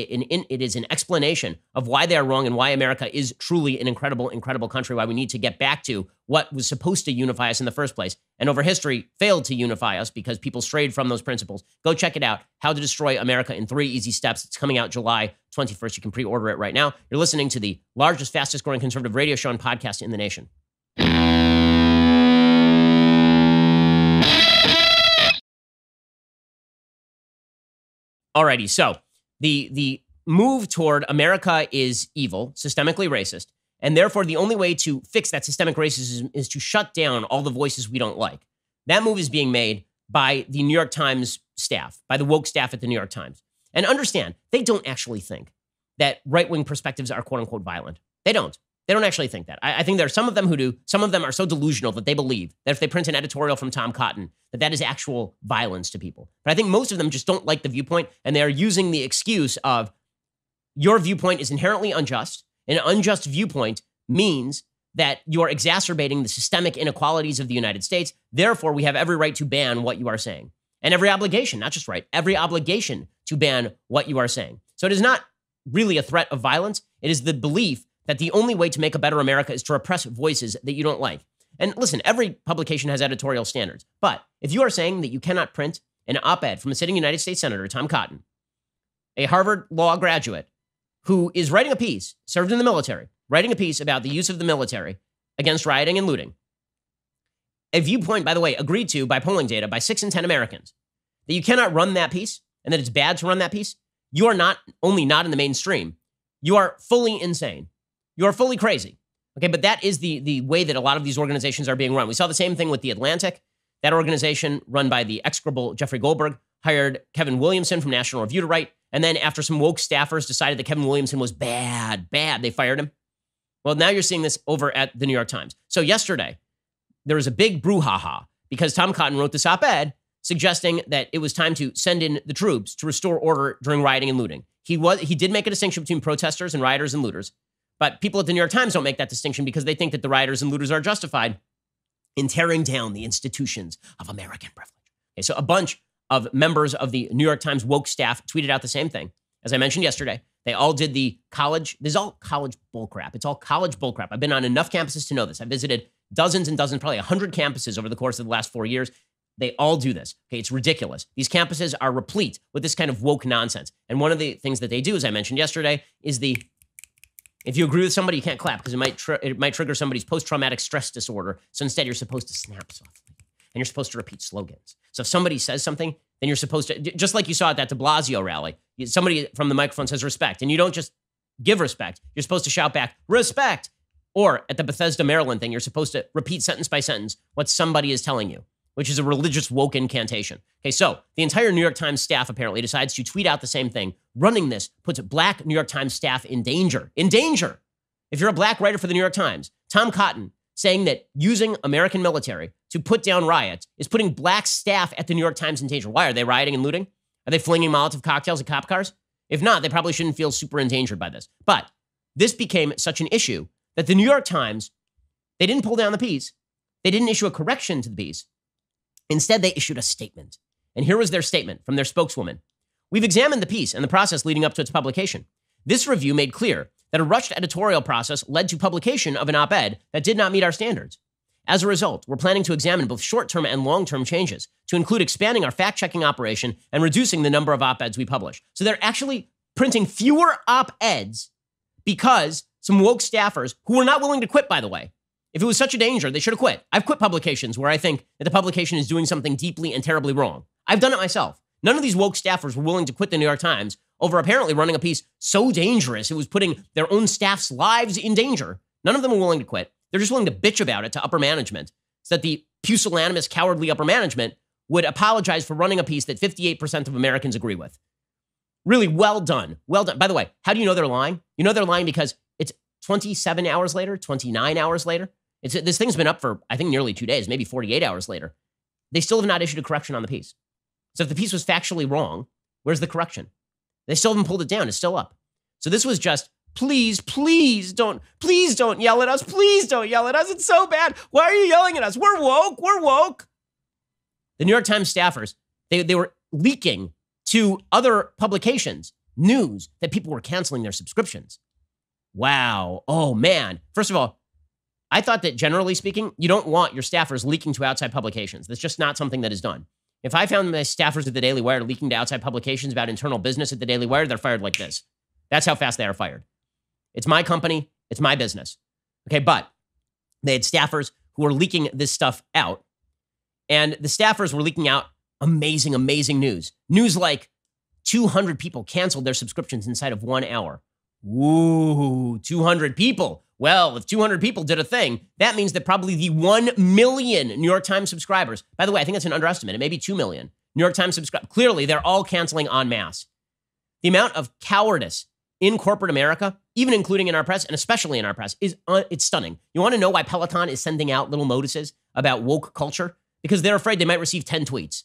[SPEAKER 1] an explanation of why they are wrong and why America is truly an incredible, incredible country, why we need to get back to what was supposed to unify us in the first place. and over history failed to unify us because people strayed from those principles. Go check it out, How to Destroy America in 3 Easy Steps. It's coming out July 21st. You can pre-order it right now. You're listening to the largest, fastest growing conservative radio show and podcast in the nation. Alrighty, so the move toward America is evil, systemically racist, and therefore the only way to fix that systemic racism is to shut down all the voices we don't like. That move is being made by the New York Times staff, by the woke staff at the New York Times. And understand, they don't actually think that right-wing perspectives are quote-unquote violent. They don't. They don't actually think that. I think there are some of them who do. Some of them are so delusional that they believe that if they print an editorial from Tom Cotton, that is actual violence to people. But I think most of them just don't like the viewpoint, and they are using the excuse of your viewpoint is inherently unjust. An unjust viewpoint means that you're exacerbating the systemic inequalities of the United States. Therefore, we have every right to ban what you are saying. And every obligation, not just right, every obligation to ban what you are saying. So it is not really a threat of violence. It is the belief that the only way to make a better America is to repress voices that you don't like. And listen, every publication has editorial standards. But if you are saying that you cannot print an op-ed from a sitting United States Senator, Tom Cotton, a Harvard law graduate who is writing a piece, served in the military, writing a piece about the use of the military against rioting and looting, a viewpoint, by the way, agreed to by polling data by 6 in 10 Americans, that you cannot run that piece and that it's bad to run that piece, you are not only not in the mainstream, you are fully insane. You are fully crazy. Okay, but that is the way that a lot of these organizations are being run. We saw the same thing with The Atlantic. That organization, run by the execrable Jeffrey Goldberg, hired Kevin Williamson from National Review to write. And then after some woke staffers decided that Kevin Williamson was bad, they fired him. Well, now you're seeing this over at the New York Times. So yesterday, there was a big brouhaha because Tom Cotton wrote this op-ed suggesting that it was time to send in the troops to restore order during rioting and looting. He did make a distinction between protesters and rioters and looters. But people at the New York Times don't make that distinction because they think that the rioters and looters are justified in tearing down the institutions of American privilege. Okay, so a bunch of members of the New York Times woke staff tweeted out the same thing. As I mentioned yesterday, they all did the college. This is all college bullcrap. It's all college bullcrap. I've been on enough campuses to know this. I visited dozens and dozens, probably 100 campuses over the course of the last 4 years. They all do this. Okay, it's ridiculous. These campuses are replete with this kind of woke nonsense. And one of the things that they do, as I mentioned yesterday, is if you agree with somebody, you can't clap because it might trigger somebody's post-traumatic stress disorder. So instead, you're supposed to snap softly. And you're supposed to repeat slogans. So if somebody says something, then you're supposed to, just like you saw at that de Blasio rally, somebody from the microphone says respect. And you don't just give respect. You're supposed to shout back, respect. Or at the Bethesda, Maryland thing, you're supposed to repeat sentence by sentence what somebody is telling you, which is a religious woke incantation. Okay, so the entire New York Times staff apparently decides to tweet out the same thing. Running this puts black New York Times staff in danger. In danger! If you're a black writer for the New York Times, Tom Cotton saying that using American military to put down riots is putting black staff at the New York Times in danger. Why? Are they rioting and looting? Are they flinging Molotov cocktails at cop cars? If not, they probably shouldn't feel super endangered by this. But this became such an issue that the New York Times, they didn't pull down the piece. They didn't issue a correction to the piece. Instead, they issued a statement. And here was their statement from their spokeswoman. We've examined the piece and the process leading up to its publication. This review made clear that a rushed editorial process led to publication of an op-ed that did not meet our standards. As a result, we're planning to examine both short-term and long-term changes to include expanding our fact-checking operation and reducing the number of op-eds we publish. So they're actually printing fewer op-eds because some woke staffers, who were not willing to quit, by the way. If it was such a danger, they should have quit. I've quit publications where I think that the publication is doing something deeply and terribly wrong. I've done it myself. None of these woke staffers were willing to quit the New York Times over apparently running a piece so dangerous it was putting their own staff's lives in danger. None of them were willing to quit. They're just willing to bitch about it to upper management so that the pusillanimous, cowardly upper management would apologize for running a piece that 58% of Americans agree with. Really well done. Well done. By the way, how do you know they're lying? You know they're lying because it's 27 hours later, 29 hours later. This thing's been up for, I think, nearly 2 days, maybe 48 hours later. They still have not issued a correction on the piece. So if the piece was factually wrong, where's the correction? They still haven't pulled it down. It's still up. So this was just, please don't yell at us. Please don't yell at us. It's so bad. Why are you yelling at us? We're woke. We're woke. The New York Times staffers, they were leaking to other publications news that people were canceling their subscriptions. Wow. Oh, man. First of all, I thought that generally speaking, you don't want your staffers leaking to outside publications. That's just not something that is done. If I found my staffers at the Daily Wire leaking to outside publications about internal business at the Daily Wire, they're fired like this. That's how fast they are fired. It's my company. It's my business. Okay, but they had staffers who were leaking this stuff out, and the staffers were leaking out amazing, amazing news. News like 200 people canceled their subscriptions inside of 1 hour. Ooh, 200 people. Well, if 200 people did a thing, that means that probably the 1 million New York Times subscribers, by the way, I think that's an underestimate. It may be 2 million New York Times subscribers. Clearly, they're all canceling en masse. The amount of cowardice in corporate America, even including in our press, and especially in our press, it's stunning. You want to know why Peloton is sending out little notices about woke culture? Because they're afraid they might receive 10 tweets.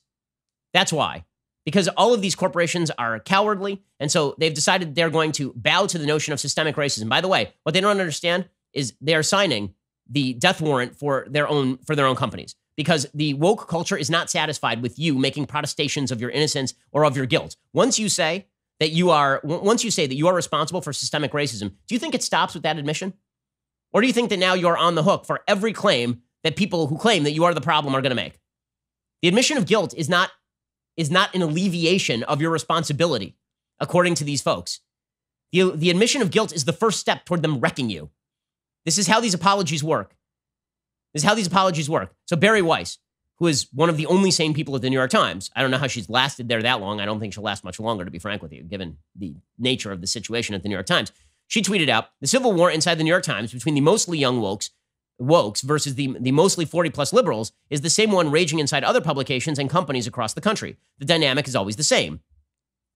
[SPEAKER 1] That's why. Because all of these corporations are cowardly, and so they've decided they're going to bow to the notion of systemic racism. By the way, what they don't understand is they are signing the death warrant for their own companies, because the woke culture is not satisfied with you making protestations of your innocence or of your guilt. Once you say that you are responsible for systemic racism, do you think it stops with that admission? Or do you think that now you're on the hook for every claim that people who claim that you are the problem are going to make? The admission of guilt is not an alleviation of your responsibility, according to these folks. The admission of guilt is the first step toward them wrecking you. This is how these apologies work. So Barry Weiss, who is one of the only sane people at the New York Times, I don't know how she's lasted there that long. I don't think she'll last much longer, to be frank with you, given the nature of the situation at the New York Times. She tweeted out, the civil war inside the New York Times between the mostly young wokes versus the mostly 40-plus liberals is the same one raging inside other publications and companies across the country. The dynamic is always the same.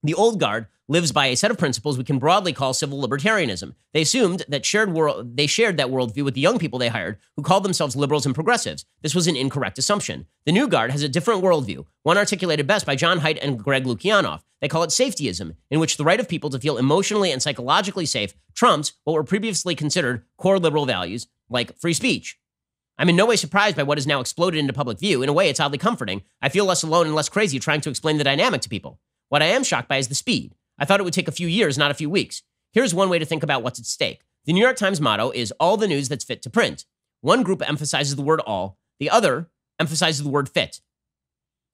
[SPEAKER 1] The old guard lives by a set of principles we can broadly call civil libertarianism. They assumed that they shared that worldview with the young people they hired, who called themselves liberals and progressives. This was an incorrect assumption. The new guard has a different worldview, one articulated best by John Haidt and Greg Lukianoff. They call it safetyism, in which the right of people to feel emotionally and psychologically safe trumps what were previously considered core liberal values, like free speech. I'm in no way surprised by what has now exploded into public view. In a way, it's oddly comforting. I feel less alone and less crazy trying to explain the dynamic to people. What I am shocked by is the speed. I thought it would take a few years, not a few weeks. Here's one way to think about what's at stake. The New York Times motto is all the news that's fit to print. One group emphasizes the word all. The other emphasizes the word fit.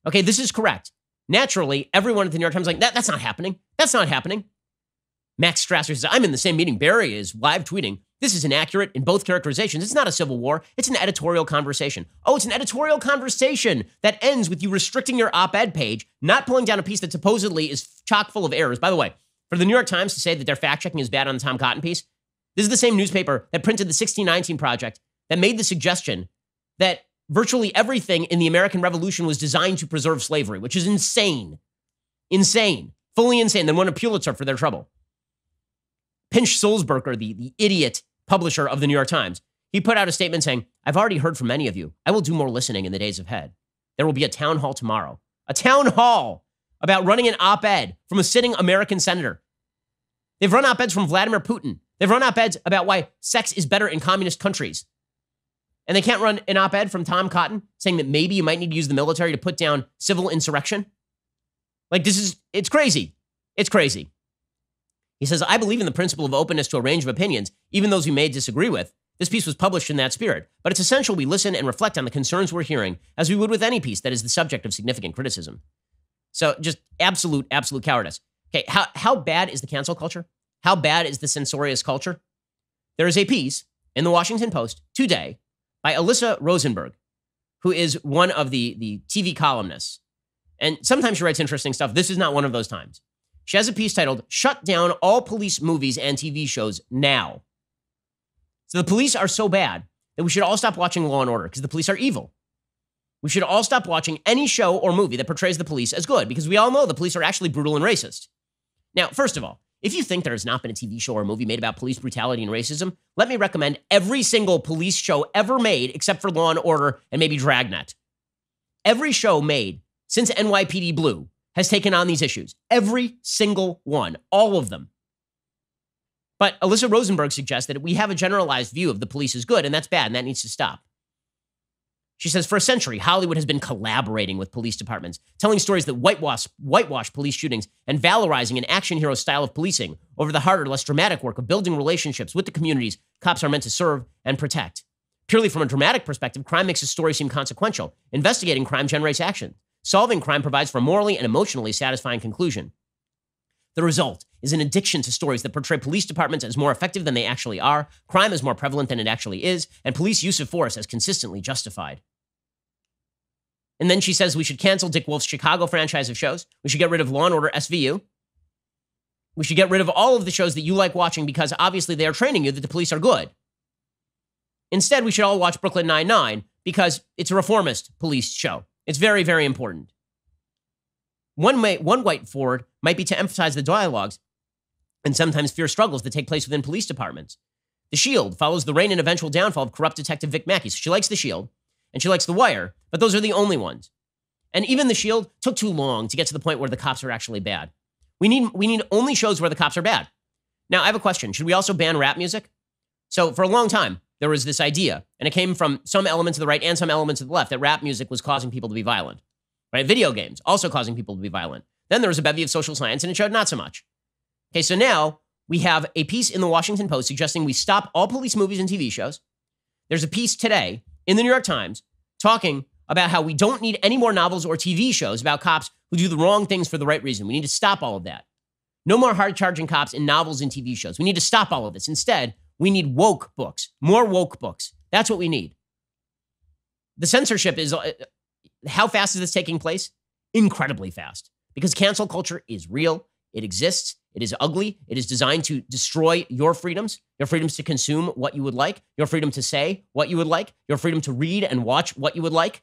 [SPEAKER 1] Okay, this is correct. Naturally, everyone at the New York Times is like, that's not happening. That's not happening. Max Strasser says, I'm in the same meeting Barry is live tweeting. This is inaccurate in both characterizations. It's not a civil war. It's an editorial conversation. Oh, it's an editorial conversation that ends with you restricting your op-ed page, not pulling down a piece that supposedly is chock full of errors. By the way, for the New York Times to say that their fact-checking is bad on the Tom Cotton piece, this is the same newspaper that printed the 1619 Project that made the suggestion that virtually everything in the American Revolution was designed to preserve slavery, which is insane. Insane. Fully insane. They won a Pulitzer for their trouble. Pinch Sulzberger, the idiot publisher of the New York Times, he put out a statement saying, I've already heard from many of you. I will do more listening in the days ahead. There will be a town hall tomorrow. A town hall about running an op-ed from a sitting American senator. They've run op-eds from Vladimir Putin. They've run op-eds about why sex is better in communist countries. And they can't run an op-ed from Tom Cotton saying that maybe you might need to use the military to put down civil insurrection. Like, it's crazy. It's crazy. He says, I believe in the principle of openness to a range of opinions, even those we may disagree with. This piece was published in that spirit, but it's essential we listen and reflect on the concerns we're hearing, as we would with any piece that is the subject of significant criticism. So just absolute cowardice. Okay, how bad is the cancel culture? How bad is the censorious culture? There is a piece in the Washington Post today by Alyssa Rosenberg, who is one of the TV columnists. And sometimes she writes interesting stuff. This is not one of those times. She has a piece titled, Shut Down All Police Movies and TV Shows Now. So the police are so bad that we should all stop watching Law & Order because the police are evil. We should all stop watching any show or movie that portrays the police as good because we all know the police are actually brutal and racist. Now, first of all, if you think there has not been a TV show or movie made about police brutality and racism, let me recommend every single police show ever made except for Law & Order and maybe Dragnet. Every show made since NYPD Blue has taken on these issues. Every single one. All of them. But Alyssa Rosenberg suggests that we have a generalized view of the police as good, and that's bad, and that needs to stop. She says, for a century, Hollywood has been collaborating with police departments, telling stories that whitewash police shootings and valorizing an action hero style of policing over the harder, less dramatic work of building relationships with the communities cops are meant to serve and protect. Purely from a dramatic perspective, crime makes a story seem consequential. Investigating crime generates action. Solving crime provides for a morally and emotionally satisfying conclusion. The result is an addiction to stories that portray police departments as more effective than they actually are, crime as more prevalent than it actually is, and police use of force as consistently justified. And then she says we should cancel Dick Wolf's Chicago franchise of shows. We should get rid of Law & Order SVU. We should get rid of all of the shows that you like watching because obviously they are training you that the police are good. Instead, we should all watch Brooklyn Nine-Nine because it's a reformist police show. It's very, very important. One way forward might be to emphasize the dialogues and sometimes fierce struggles that take place within police departments. The Shield follows the reign and eventual downfall of corrupt Detective Vic Mackey. So she likes The Shield and she likes The Wire, but those are the only ones. And even The Shield took too long to get to the point where the cops are actually bad. We need only shows where the cops are bad. Now, I have a question. Should we also ban rap music? So for a long time, there was this idea, and it came from some elements of the right and some elements of the left, that rap music was causing people to be violent. Right? Video games also causing people to be violent. Then there was a bevy of social science, and it showed not so much. Okay, so now we have a piece in the Washington Post suggesting we stop all police movies and TV shows. There's a piece today in the New York Times talking about how we don't need any more novels or TV shows about cops who do the wrong things for the right reason. We need to stop all of that. No more hard-charging cops in novels and TV shows. We need to stop all of this. Instead, we need woke books, more woke books. That's what we need. The censorship is, how fast is this taking place? Incredibly fast. Because cancel culture is real. It exists. It is ugly. It is designed to destroy your freedoms to consume what you would like, your freedom to say what you would like, your freedom to read and watch what you would like,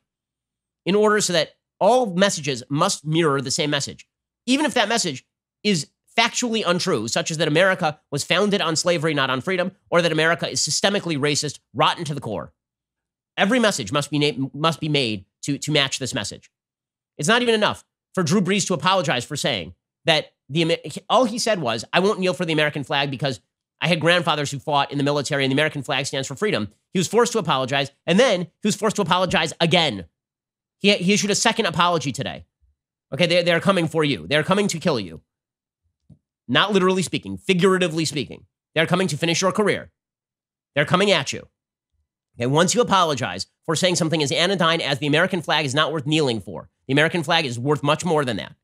[SPEAKER 1] in order so that all messages must mirror the same message. Even if that message is factually untrue, such as that America was founded on slavery, not on freedom, or that America is systemically racist, rotten to the core. Every message must be made to match this message. It's not even enough for Drew Brees to apologize for saying that all he said was, I won't kneel for the American flag because I had grandfathers who fought in the military and the American flag stands for freedom. He was forced to apologize, and then he was forced to apologize again. He issued a second apology today. Okay, they're coming for you. They're coming to kill you. Not literally speaking, figuratively speaking. They're coming to finish your career. They're coming at you. And once you apologize for saying something as anodyne as the American flag is not worth kneeling for, the American flag is worth much more than that.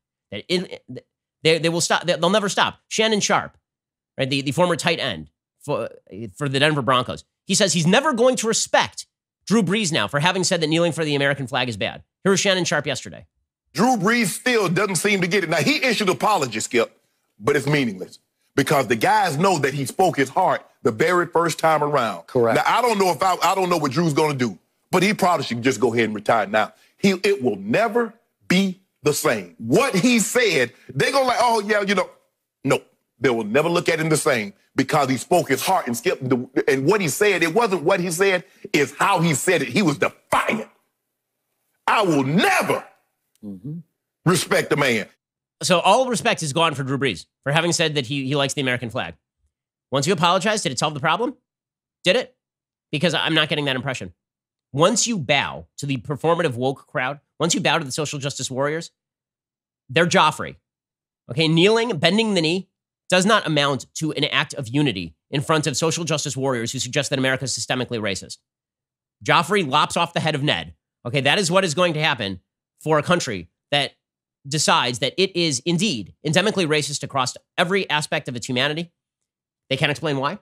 [SPEAKER 1] They will stop. They'll never stop. Shannon Sharp, right, the former tight end for the Denver Broncos, he says he's never going to respect Drew Brees now for having said that kneeling for the American flag is bad. Here was Shannon Sharp yesterday.
[SPEAKER 3] Drew Brees still doesn't seem to get it. Now, he issued an apology, Skip, but it's meaningless because the guys know that he spoke his heart the very first time around.
[SPEAKER 4] Correct.
[SPEAKER 3] Now, I don't know what Drew's going to do, but he probably should just go ahead and retire now. It will never be the same. What he said, they're going to like, oh, yeah, no, they will never look at him the same because he spoke his heart and Skip, and what he said, it wasn't what he said, it's how he said it. He was defiant. I will never respect the man.
[SPEAKER 1] So all respect is gone for Drew Brees for having said that he likes the American flag. Once you apologize, did it solve the problem? Did it? Because I'm not getting that impression. Once you bow to the performative woke crowd, once you bow to the social justice warriors, they're Joffrey. Okay, kneeling, bending the knee does not amount to an act of unity in front of social justice warriors who suggest that America is systemically racist. Joffrey lops off the head of Ned. Okay, that is what is going to happen for a country that decides that it is indeed endemically racist across every aspect of its humanity. They can't explain why.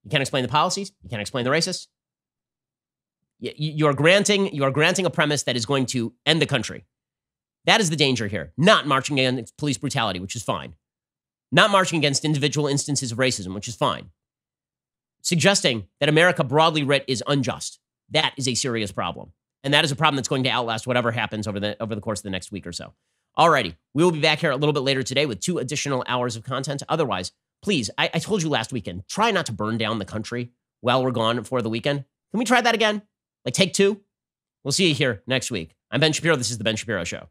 [SPEAKER 1] You can't explain the policies. You can't explain the racists. You are granting a premise that is going to end the country. That is the danger here. Not marching against police brutality, which is fine. Not marching against individual instances of racism, which is fine. Suggesting that America broadly writ is unjust. That is a serious problem. And that is a problem that's going to outlast whatever happens over the course of the next week or so. Alrighty, we will be back here a little bit later today with 2 additional hours of content. Otherwise, please, I told you last weekend, try not to burn down the country while we're gone for the weekend. Can we try that again? Like take 2? We'll see you here next week. I'm Ben Shapiro. This is The Ben Shapiro Show.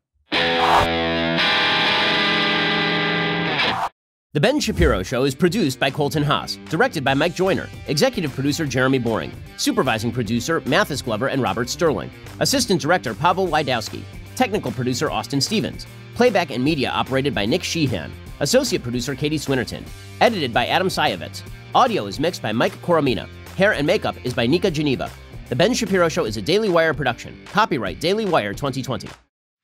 [SPEAKER 1] The Ben Shapiro Show is produced by Colton Haas, directed by Mike Joyner, executive producer Jeremy Boring, supervising producer Mathis Glover and Robert Sterling, assistant director Pavel Wydowski, technical producer Austin Stevens, playback and media operated by Nick Sheehan, associate producer Katie Swinnerton, edited by Adam Sayevitz. Audio is mixed by Mike Coromina. Hair and makeup is by Nika Geneva. The Ben Shapiro Show is a Daily Wire production. Copyright Daily Wire 2020.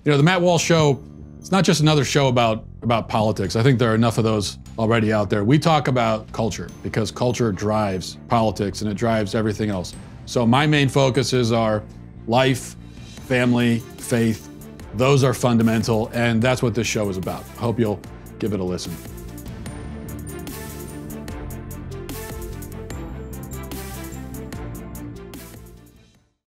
[SPEAKER 4] You know, the Matt Walsh Show, it's not just another show about politics. I think there are enough of those already out there. We talk about culture because culture drives politics and it drives everything else. So my main focuses are life, family, faith. Those are fundamental, and that's what this show is about. I hope you'll give it a listen.